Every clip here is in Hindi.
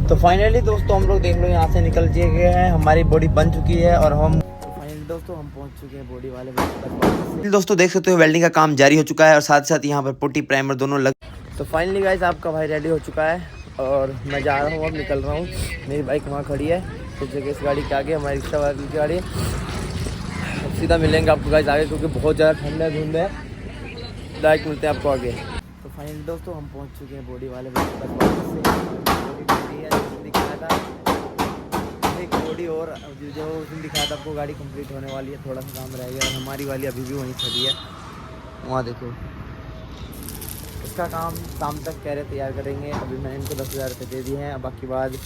तो फाइनली दोस्तों हम लोग देख लो यहाँ से निकल गए हैं, हमारी बॉडी बन चुकी है और हम फाइनली दोस्तों हम पहुँच चुके हैं बॉडी वाले। दोस्तों देख सकते हो वेल्डिंग का काम जारी हो चुका है और साथ साथ यहाँ पर पुट्टी प्राइमर दोनों लग। तो फाइनली गाइस आपका भाई रेडी हो चुका है और मैं जा रहा हूँ, अब निकल रहा हूँ। मेरी बाइक वहाँ खड़ी है कुछ जगह, इस गाड़ी के आगे हमारी रिक्शा वाली की गाड़ी। अब सीधा मिलेंगे आपको गाइस आगे, क्योंकि बहुत ज़्यादा ठंड है, धुंध है। डायरेक्ट मिलते हैं आपको आगे। तो फाइनली दोस्तों हम पहुंच चुके हैं बॉडी वाले दिखाया था एक बॉडी, और जो उसने दिखाया था आपको गाड़ी कंप्लीट होने वाली है, थोड़ा सा काम रह गया और हमारी वाली अभी भी वहीं खड़ी है। वहाँ देखो, इसका काम शाम तक कह रहे तैयार करेंगे। अभी मैंने इनको 10,000 रुपये दे दिए हैं। बाकी बाद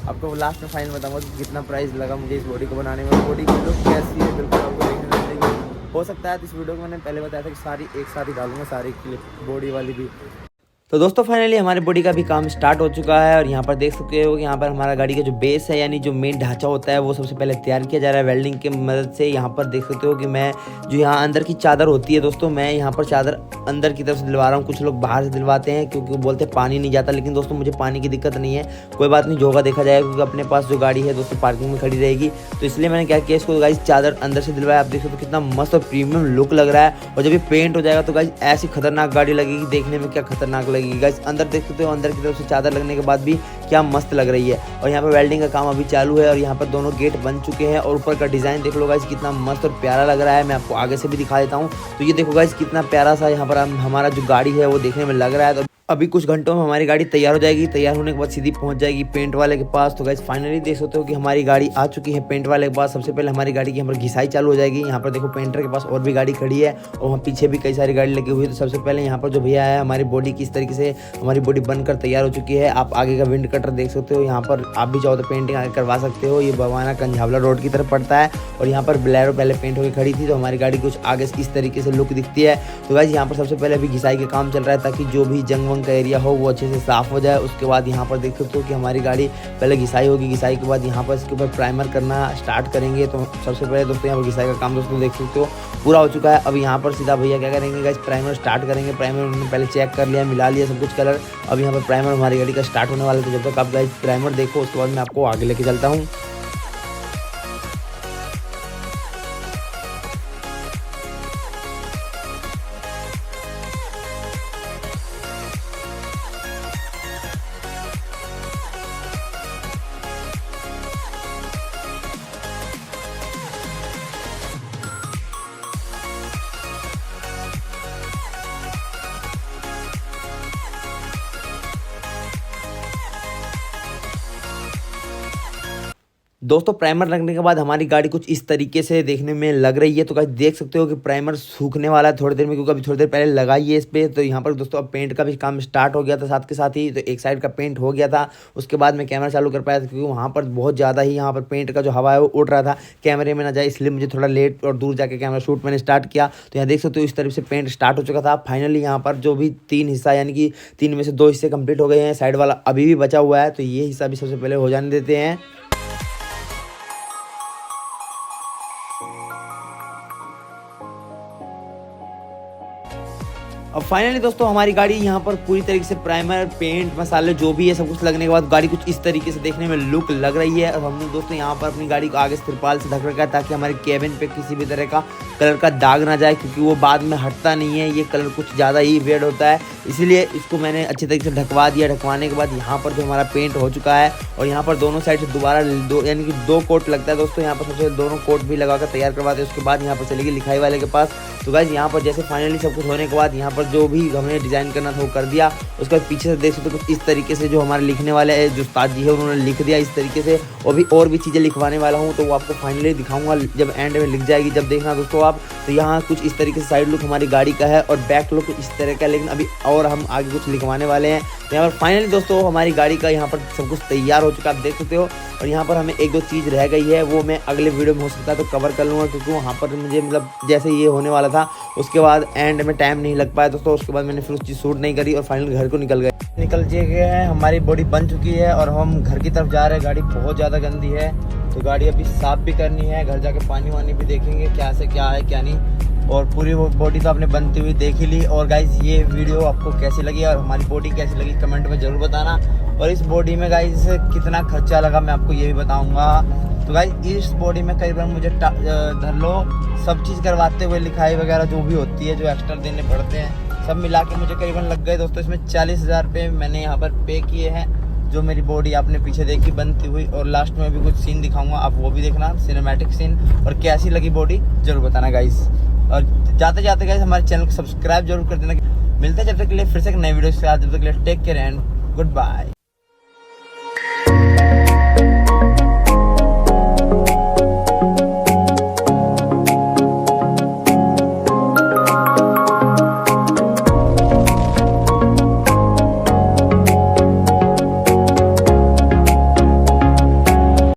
आपको लास्ट में फाइनल बताऊंगा कि कितना प्राइस लगा मुझे इस बॉडी को बनाने में। बॉडी की लुक कैसी है बिल्कुल आपको देखने मिलेगी। हो सकता है इस वीडियो को मैंने पहले बताया था कि सारी एक साथ ही डालूंगा, सारी क्लिप बॉडी वाली भी। तो दोस्तों फाइनली हमारे बॉडी का भी काम स्टार्ट हो चुका है और यहाँ पर देख सकते हो कि यहाँ पर हमारा गाड़ी का जो बेस है, यानी जो मेन ढांचा होता है, वो सबसे पहले तैयार किया जा रहा है वेल्डिंग की मदद से। यहाँ पर देख सकते हो कि मैं जो यहाँ अंदर की चादर होती है दोस्तों, मैं यहाँ पर चादर अंदर की तरफ से दिलवा रहा हूँ। कुछ लोग बाहर से दिलवाते हैं क्योंकि वो बोलते हैं पानी नहीं जाता, लेकिन दोस्तों मुझे पानी की दिक्कत नहीं है, कोई बात नहीं, जो होगा देखा जाएगा, क्योंकि अपने पास जो गाड़ी है दोस्तों पार्किंग में खड़ी रहेगी। तो इसलिए मैंने क्या किया, इसको गाइस चादर अंदर से दिलवाया। आप देख सकते हो कितना मस्त और प्रीमियम लुक लग रहा है। और जब ये पेंट हो जाएगा तो गाइस ऐसी खतरनाक गाड़ी लगेगी, देखने में क्या खतरनाक लगेगी गाइस। अंदर देख सकते हो, अंदर की तरफ से चादर लगने के बाद भी क्या मस्त लग रही है। और यहाँ पर वेल्डिंग का काम अभी चालू है और यहाँ पर दोनों गेट बन चुके हैं और ऊपर का डिज़ाइन देख लो गाइस कितना मस्त और प्यारा लग रहा है। मैं आपको आगे से भी दिखा देता हूँ। तो ये देखो गाइस कितना प्यारा सा यहाँ पर हमारा जो गाड़ी है वो देखने में लग रहा है। तो अभी कुछ घंटों में हमारी गाड़ी तैयार हो जाएगी। तैयार होने के बाद सीधी पहुंच जाएगी पेंट वाले के पास। तो गाइस फाइनली देख सकते हो कि हमारी गाड़ी आ चुकी है पेंट वाले के पास। सबसे पहले हमारी गाड़ी की यहाँ पर घिसाई चालू हो जाएगी। यहाँ पर देखो पेंटर के पास और भी गाड़ी खड़ी है और वहाँ पीछे भी कई सारी गाड़ी लगी हुई है। तो सबसे पहले यहाँ पर जो भैया है, हमारी बॉडी किस तरीके से हमारी बॉडी बनकर तैयार हो चुकी है। आप आगे का विंड कटर देख सकते हो, यहाँ पर आप भी चाहो तो पेंटिंग आगे करवा सकते हो। ये बवाना कंझावला रोड की तरफ पड़ता है और यहाँ पर बोलेरो पहले पेंट होकर खड़ी थी, तो हमारी गाड़ी कुछ आगे इस तरीके से लुक दिखती है। तो गाइस यहाँ पर सबसे पहले अभी घिसाई का काम चल रहा है, ताकि जो भी जंग वंग का एरिया हो वो अच्छे से साफ हो जाए। उसके बाद यहाँ पर देख सकते हो कि हमारी गाड़ी पहले घिसाई होगी, घिसाई के बाद यहाँ पर इसके ऊपर प्राइमर करना स्टार्ट करेंगे। तो सबसे पहले दोस्तों यहाँ पर घिसाई का काम दोस्तों देख सकते हो पूरा हो चुका है। अब यहाँ पर सीधा भैया क्या करेंगे गाइस, प्राइमर स्टार्ट करेंगे। प्राइमर उन्होंने पहले चेक कर लिया, मिला लिया सब कुछ कलर। अब यहाँ पर प्राइमर हमारी गाड़ी का स्टार्ट होने वाला है। तो जब तक आप गाइस प्राइमर देखो उसके बाद मैं आपको आगे लेके चलता हूँ। दोस्तों प्राइमर लगने के बाद हमारी गाड़ी कुछ इस तरीके से देखने में लग रही है। तो गाइस देख सकते हो कि प्राइमर सूखने वाला है थोड़ी देर में, क्योंकि अभी थोड़ी देर पहले लगाई है इस पर। तो यहाँ पर दोस्तों अब पेंट का भी काम स्टार्ट हो गया था साथ के साथ ही। तो एक साइड का पेंट हो गया था, उसके बाद मैं कैमरा चालू कर पाया था, क्योंकि वहाँ पर बहुत ज़्यादा ही यहाँ पर पेंट का जो हवा है वो उड़ रहा था, कैमरे में ना जाए, इसलिए मुझे थोड़ा लेट और दूर जाकर कैमरा शूट मैंने स्टार्ट किया। तो यहाँ देख सकते हो इस तरफ से पेंट स्टार्ट हो चुका था। फाइनली यहाँ पर जो भी 3 हिस्सा, यानी कि 3 में से 2 हिस्से कंप्लीट हो गए हैं, साइड वाला अभी भी बचा हुआ है। तो ये हिस्सा भी सबसे पहले हो जाने देते हैं। अब फाइनली दोस्तों हमारी गाड़ी यहाँ पर पूरी तरीके से प्राइमर पेंट मसाले जो भी है सब कुछ लगने के बाद गाड़ी कुछ इस तरीके से देखने में लुक लग रही है। और हमने दोस्तों यहाँ पर अपनी गाड़ी को आगे से तिरपाल से ढक रखा है, ताकि हमारी केबिन पे किसी भी तरह का कलर का दाग ना जाए, क्योंकि वो बाद में हटता नहीं है। ये कलर कुछ ज़्यादा ही वेड होता है, इसीलिए इसको मैंने अच्छे तरीके से ढकवा दिया। ढकवाने के बाद यहाँ पर जो हमारा पेंट हो चुका है और यहाँ पर दोनों साइड से दोबारा यानी कि 2 कोट लगता है दोस्तों। यहाँ पर सबसे दोनों कोट भी लगा कर तैयार करवाते हैं। उसके बाद यहाँ पर चलेगी लिखाई वाले के पास। तो गाइस यहाँ पर जैसे फाइनली सब कुछ होने के बाद यहाँ पर जो भी हमने डिज़ाइन करना था वो कर दिया। उसके बाद पीछे से देख सकते हो कुछ इस तरीके से जो हमारे लिखने वाले जो उस्ताद जी है उन्होंने लिख दिया इस तरीके से। और भी चीज़ें लिखवाने वाला हूँ, तो वो आपको फाइनली दिखाऊंगा जब एंड में लिख जाएगी, जब देखना दोस्तों आप। तो यहाँ कुछ इस तरीके से साइड लुक हमारी गाड़ी का है और बैक लुक इस तरह का है, लेकिन अभी और हम आगे कुछ लिखवाने वाले हैं। तो यहाँ पर फाइनली दोस्तों हमारी गाड़ी का यहाँ पर सब कुछ तैयार हो चुका है, आप देख सकते हो। और यहाँ पर हमें 1-2 चीज़ रह गई है, वो मैं अगले वीडियो में हो सकता है तो कवर कर लूँगा, क्योंकि वहाँ पर मुझे मतलब जैसे ये होने वाला था उसके बाद एंड में टाइम नहीं लग पाया दोस्तों। उसके बाद मैंने फिर उस चीज़ शूट नहीं करी और फाइनल घर को निकल गए हैं। हमारी बॉडी बन चुकी है और हम घर की तरफ जा रहे हैं। गाड़ी बहुत ज़्यादा गंदी है, तो गाड़ी अभी साफ़ भी करनी है। घर जाके पानी वानी भी देखेंगे क्या से क्या है क्या नहीं। और पूरी वो बॉडी तो आपने बनती हुई देख ही ली। और गाइस ये वीडियो आपको कैसी लगी और हमारी बॉडी कैसी लगी कमेंट में ज़रूर बताना। और इस बॉडी में गाइस कितना खर्चा लगा मैं आपको ये भी बताऊंगा। तो गाइस इस बॉडी में करीबन मुझे धर लो सब चीज़ करवाते हुए, लिखाई वगैरह जो भी होती है, जो एक्स्ट्रा देने पड़ते हैं, सब मिला के मुझे करीबन लग गए दोस्तों इसमें 40,000 रुपये मैंने यहाँ पर पे किए हैं। जो मेरी बॉडी आपने पीछे देखी बनती हुई, और लास्ट में भी कुछ सीन दिखाऊंगा, आप वो भी देखना, सिनेमैटिक सीन। और कैसी लगी बॉडी जरूर बताना गाइस। और जाते जाते गाइस हमारे चैनल को सब्सक्राइब जरूर कर देना। मिलते हैं जब तक के लिए फिर से एक नई वीडियो के साथ, जब तक के लिए take care and good bye.